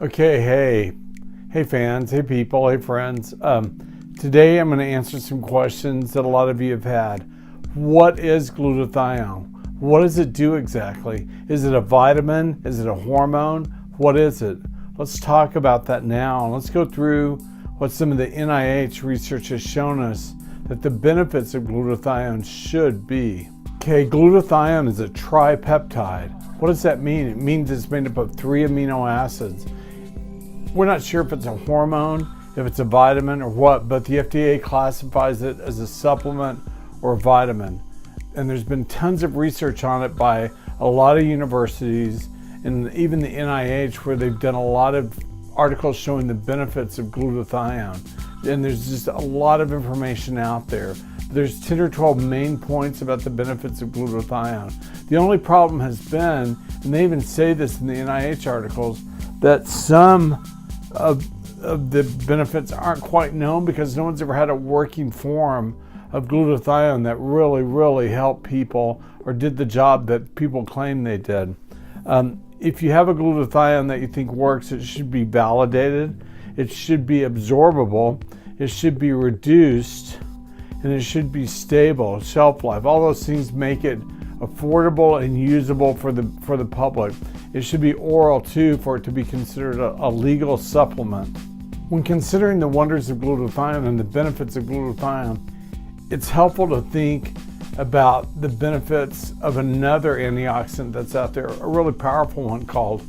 Okay, hey fans, hey people, hey friends. Today I'm going to answer some questions that a lot of you have had. What is glutathione? What does it do exactly? Is it a vitamin? Is it a hormone? What is it? Let's talk about that now. Let's go through what some of the NIH research has shown us that the benefits of glutathione should be. Okay, glutathione is a tripeptide. What does that mean? It means it's made up of 3 amino acids. We're not sure if it's a hormone, if it's a vitamin or what, but the FDA classifies it as a supplement or a vitamin. And there's been tons of research on it by a lot of universities and even the NIH, where they've done a lot of articles showing the benefits of glutathione. And there's just a lot of information out there. There's 10 or 12 main points about the benefits of glutathione. The only problem has been, and they even say this in the NIH articles, that some of the benefits aren't quite known because no one's ever had a working form of glutathione that really helped people or did the job that people claim they did. If you have a glutathione that you think works, it should be validated, it should be absorbable, it should be reduced, and it should be stable, shelf life. All those things make it affordable and usable for the public. It should be oral too for it to be considered a legal supplement. When considering the wonders of glutathione and the benefits of glutathione, it's helpful to think about the benefits of another antioxidant that's out there, a really powerful one called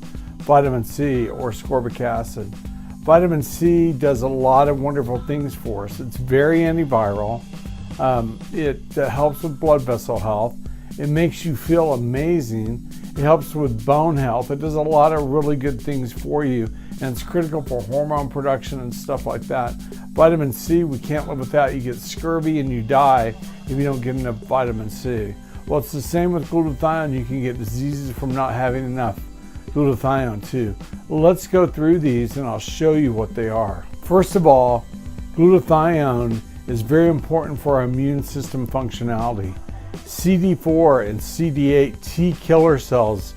vitamin C or ascorbic acid. Vitamin C does a lot of wonderful things for us. It's very antiviral. It helps with blood vessel health. It makes you feel amazing. It helps with bone health. It does a lot of really good things for you, and it's critical for hormone production and stuff like that. Vitamin C, we can't live without. You get scurvy and you die if you don't get enough vitamin C. Well, it's the same with glutathione. You can get diseases from not having enough glutathione too. Let's go through these and I'll show you what they are. First of all, glutathione is very important for our immune system functionality. CD4 and CD8 T killer cells,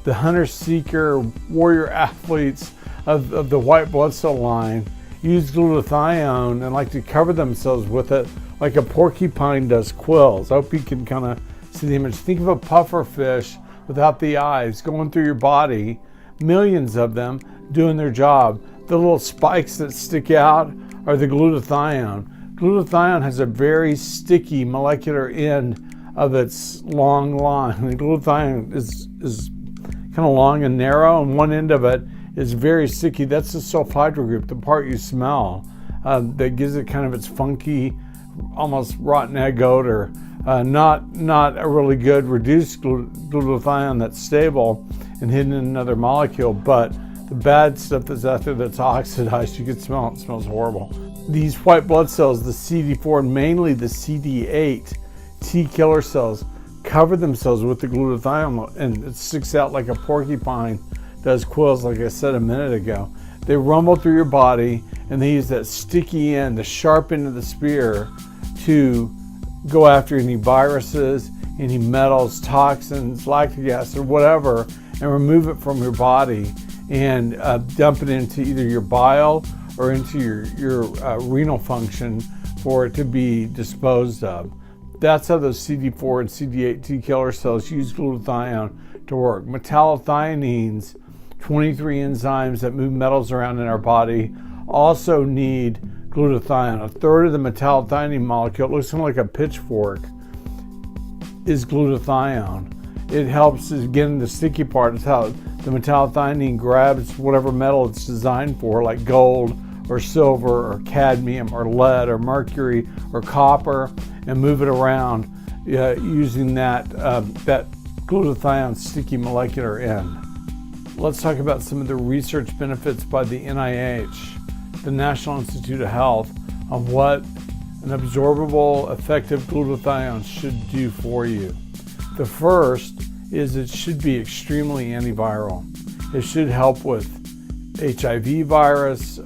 the hunter-seeker warrior athletes of the white blood cell line, use glutathione and like to cover themselves with it like a porcupine does quills. I hope you can kind of see the image. Think of a puffer fish without the eyes going through your body, millions of them doing their job. The little spikes that stick out are the glutathione. Glutathione has a very sticky molecular end of its long line. The glutathione is kind of long and narrow, and one end of it is very sticky. That's the sulfhydryl group, the part you smell, that gives it kind of its funky, almost rotten egg odor. Not a really good reduced glutathione that's stable and hidden in another molecule, but the bad stuff that's out there that's oxidized, you can smell it. It smells horrible. These white blood cells, the CD4 and mainly the CD8 T killer cells, cover themselves with the glutathione, and it sticks out like a porcupine does quills, like I said a minute ago. They rumble through your body and they use that sticky end, the sharp end of the spear, to go after any viruses, any metals, toxins, lactic acid, whatever, and remove it from your body and dump it into either your bile or into your renal function for it to be disposed of. That's how those CD4 and CD8 T killer cells use glutathione to work. Metallothioneins, 23 enzymes that move metals around in our body, also need glutathione. A third of the metallothionein molecule, it looks kind of like a pitchfork, is glutathione. It helps, again, the sticky part is how the metallothionein grabs whatever metal it's designed for, like gold or silver or cadmium or lead or mercury or copper, and move it around using that glutathione sticky molecular end. Let's talk about some of the research benefits by the NIH, the National Institute of Health, on what an absorbable, effective glutathione should do for you. The first is it should be extremely antiviral. It should help with HIV virus,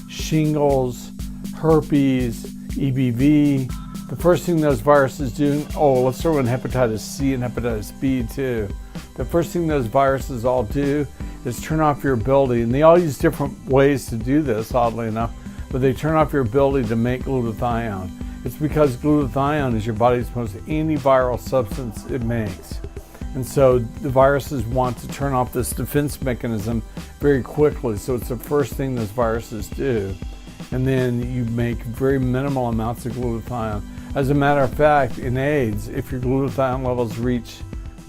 shingles, herpes, EBV. The first thing those viruses do, let's throw in hepatitis C and hepatitis B too. The first thing those viruses all do is turn off your ability, and they all use different ways to do this, oddly enough, but they turn off your ability to make glutathione. It's because glutathione is your body's most antiviral substance it makes. And so the viruses want to turn off this defense mechanism very quickly. So it's the first thing those viruses do. And then you make very minimal amounts of glutathione. As a matter of fact, in AIDS, if your glutathione levels reach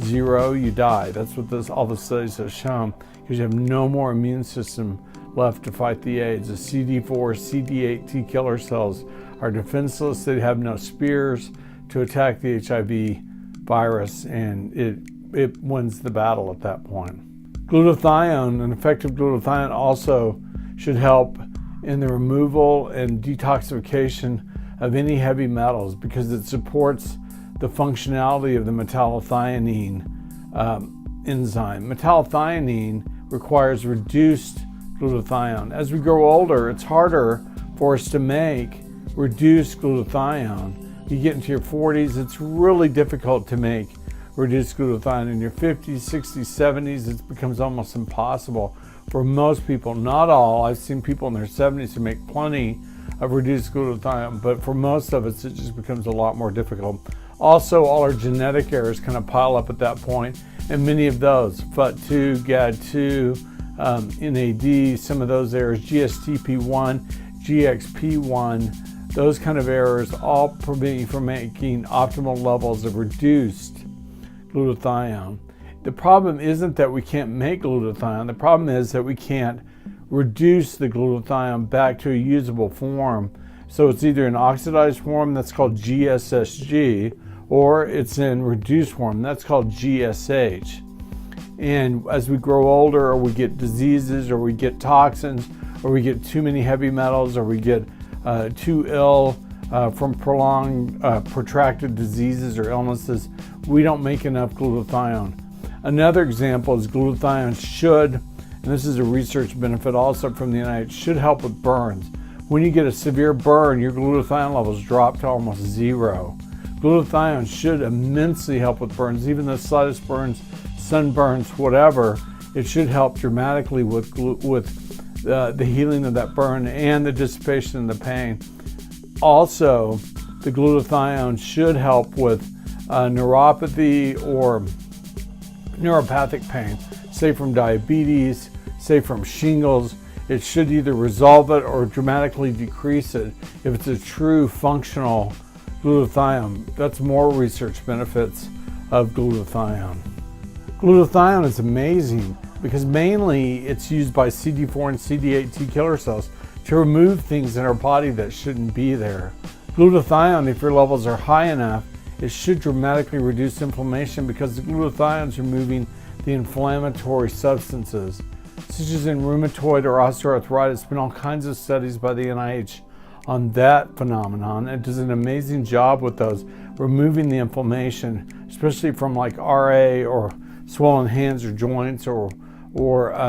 0, you die. That's what all the studies have shown, because you have no more immune system left to fight the AIDS. The CD4, CD8 T killer cells are defenseless. They have no spears to attack the HIV virus, and it wins the battle at that point. Glutathione, an effective glutathione, also should help in the removal and detoxification of any heavy metals, because it supports the functionality of the metallothionein enzyme. Metallothionein requires reduced glutathione. As we grow older, it's harder for us to make reduced glutathione. You get into your 40s, it's really difficult to make reduced glutathione. In your 50s, 60s, 70s, it becomes almost impossible for most people. Not all. I've seen people in their 70s who make plenty of reduced glutathione, but for most of us, it just becomes a lot more difficult. Also, all our genetic errors kind of pile up at that point, and many of those, FUT2, GAD2, NAD, some of those errors, GSTP1, GXP1, those kind of errors all prevent you from making optimal levels of reduced glutathione. The problem isn't that we can't make glutathione. The problem is that we can't reduce the glutathione back to a usable form. So it's either in oxidized form, that's called GSSG, or it's in reduced form, that's called GSH. And as we grow older, or we get diseases, or we get toxins, or we get too many heavy metals, or we get too ill from prolonged, protracted diseases or illnesses, we don't make enough glutathione. Another example is glutathione should, and this is a research benefit also from the NIH, should help with burns. When you get a severe burn, your glutathione levels drop to almost 0. Glutathione should immensely help with burns, even the slightest burns, sunburns, whatever. It should help dramatically with the healing of that burn and the dissipation of the pain. Also, the glutathione should help with neuropathy or neuropathic pain, say from diabetes, say from shingles. It should either resolve it or dramatically decrease it if it's a true functional glutathione. That's more research benefits of glutathione. Glutathione is amazing because mainly it's used by CD4 and CD8 T killer cells to remove things in our body that shouldn't be there. Glutathione, if your levels are high enough, it should dramatically reduce inflammation because the glutathione is removing the inflammatory substances, such as in rheumatoid or osteoarthritis. There's been all kinds of studies by the NIH on that phenomenon. It does an amazing job with those, removing the inflammation, especially from like RA or swollen hands or joints or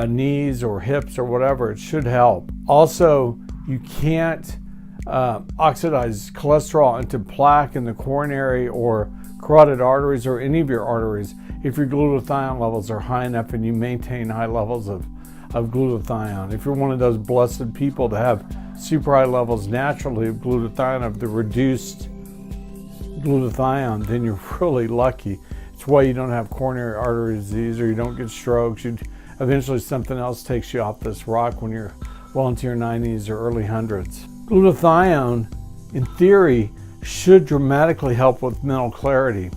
knees or hips or whatever. It should help. Also, you can't oxidize cholesterol into plaque in the coronary or carotid arteries or any of your arteries if your glutathione levels are high enough and you maintain high levels of glutathione. If you're one of those blessed people to have super high levels naturally of glutathione, of the reduced glutathione, then you're really lucky. It's why you don't have coronary artery disease or you don't get strokes. Eventually something else takes you off this rock when you're well into your 90s or early hundreds. Glutathione, in theory, should dramatically help with mental clarity.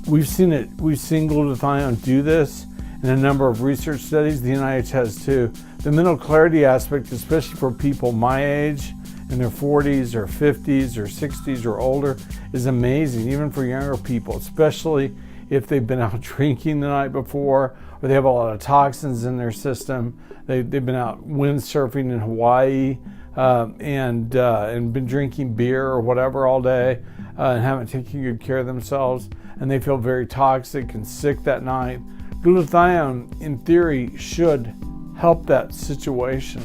We've seen glutathione do this in a number of research studies. The NIH has too. The mental clarity aspect, especially for people my age, in their 40s or 50s or 60s or older, is amazing, even for younger people, especially if they've been out drinking the night before or they have a lot of toxins in their system. They've been out windsurfing in Hawaii and been drinking beer or whatever all day and haven't taken good care of themselves, and they feel very toxic and sick that night. Glutathione, in theory, should help that situation.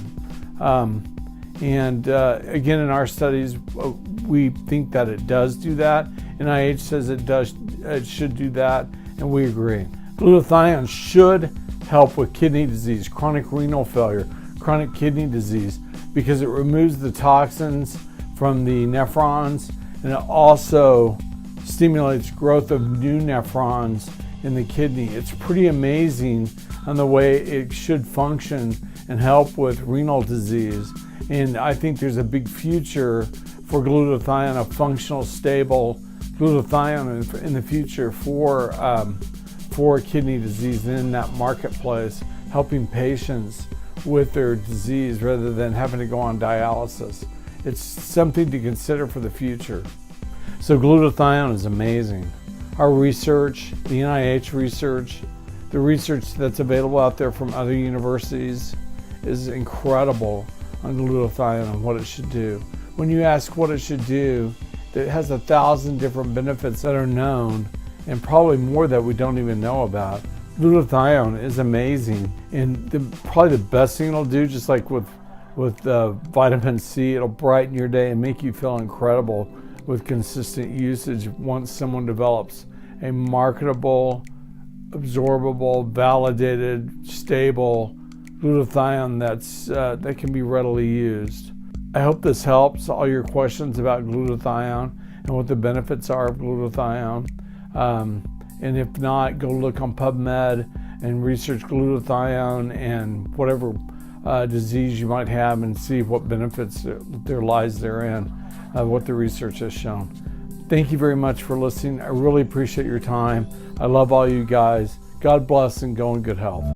Again, in our studies, we think that it does do that. NIH says it should do that, and we agree. Glutathione should help with kidney disease, chronic renal failure, chronic kidney disease, because it removes the toxins from the nephrons, and it also stimulates growth of new nephrons in the kidney. It's pretty amazing on the way it should function and help with renal disease. And I think there's a big future for glutathione, a functional, stable glutathione in the future for kidney disease in that marketplace, helping patients with their disease rather than having to go on dialysis. It's something to consider for the future. So glutathione is amazing. Our research, the NIH research, the research that's available out there from other universities is incredible on glutathione and what it should do. When you ask what it should do, it has 1,000 different benefits that are known and probably more that we don't even know about. Glutathione is amazing, and probably the best thing it'll do, just like with vitamin C, it'll brighten your day and make you feel incredible with consistent usage once someone develops a marketable, absorbable, validated, stable glutathione that can be readily used. I hope this helps all your questions about glutathione and what the benefits are of glutathione. And if not, go look on PubMed and research glutathione and whatever disease you might have and see what benefits there lies therein, what the research has shown. Thank you very much for listening. I really appreciate your time. I love all you guys. God bless and go in good health.